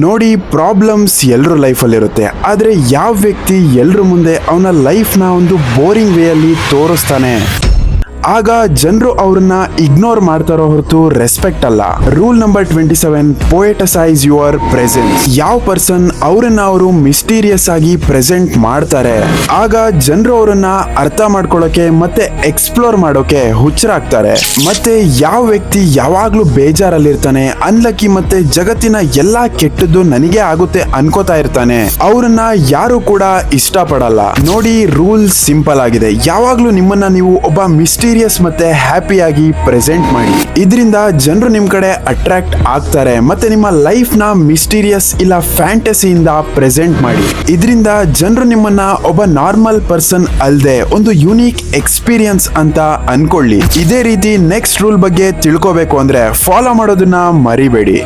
ನೋಡಿ, ಪ್ರಾಬ್ಲಮ್ಸ್ ಎಲ್ಲರ ಲೈಫಲ್ಲಿರುತ್ತೆ. ಆದರೆ ಯಾವ ವ್ಯಕ್ತಿ ಎಲ್ಲರ ಮುಂದೆ ಅವನ ಲೈಫ್ನ ಒಂದು ಬೋರಿಂಗ್ ವೇಯಲ್ಲಿ ತೋರಿಸ್ತಾನೆ, ಆಗ ಜನರು ಅವ್ರನ್ನ ಇಗ್ನೋರ್ ಮಾಡ್ತಾರೋ ಹೊರತು ರೆಸ್ಪೆಕ್ಟ್ ಅಲ್ಲ. Rule number 27, poeticize your presence. ಯಾವ ಪರ್ಸನ್ ಅವ್ರನ್ನ ಅವರು ಮಿಸ್ಟೀರಿಯಸ್ ಆಗಿ ಪ್ರೆಸೆಂಟ್ ಮಾಡ್ತಾರೆ, ಆಗ ಜನರು ಅವರನ್ನ ಅರ್ಥ ಮಾಡ್ಕೊಳ್ಳೋಕೆ ಮತ್ತೆ ಎಕ್ಸ್ಪ್ಲೋರ್ ಮಾಡೋಕೆ ಹುಚ್ಚರಾಗ್ತಾರೆ. ಮತ್ತೆ ಯಾವ ವ್ಯಕ್ತಿ ಯಾವಾಗ್ಲೂ ಬೇಜಾರಲ್ಲಿರ್ತಾನೆ, ಅನ್ಲಕ್ಕಿ ಮತ್ತೆ ಜಗತ್ತಿನ ಎಲ್ಲಾ ಕೆಟ್ಟದ್ದು ನನಗೆ ಆಗುತ್ತೆ ಅನ್ಕೋತಾ ಇರ್ತಾನೆ, ಅವ್ರನ್ನ ಯಾರು ಕೂಡ ಇಷ್ಟಪಡಲ್ಲ. ನೋಡಿ, ರೂಲ್ ಸಿಂಪಲ್ ಆಗಿದೆ. ಯಾವಾಗ್ಲೂ ನಿಮ್ಮನ್ನ ನೀವು ಒಬ್ಬ ಮಿಸ್ಟೀರಿಯಸ್ ಮತ್ತೆ ಹ್ಯಾಪಿಯಾಗಿ ಪ್ರೆಸೆಂಟ್ ಮಾಡಿ. ಇದರಿಂದ ಜನರು ನಿಮ್ ಕಡೆ ಅಟ್ರಾಕ್ಟ್ ಆಗ್ತಾರೆ. ಮತ್ತೆ ನಿಮ್ಮ ಲೈಫ್ ನ ಮಿಸ್ಟೀರಿಯಸ್ ಇಲ್ಲ ಫ್ಯಾಂಟಸಿಯಿಂದ ಪ್ರೆಸೆಂಟ್ ಮಾಡಿ. ಇದರಿಂದ ಜನರು ನಿಮ್ಮನ್ನ ಒಬ್ಬ ನಾರ್ಮಲ್ ಪರ್ಸನ್ ಅಲ್ಲದೆ ಒಂದು ಯುನೀಕ್ ಎಕ್ಸ್ಪೀರಿಯನ್ಸ್ ಅಂತ ಅನ್ಕೊಳ್ಳಿ. ಇದೇ ರೀತಿ ನೆಕ್ಸ್ಟ್ ರೂಲ್ ಬಗ್ಗೆ ತಿಳ್ಕೋಬೇಕು ಅಂದ್ರೆ ಫಾಲೋ ಮಾಡೋದನ್ನ ಮರಿಬೇಡಿ.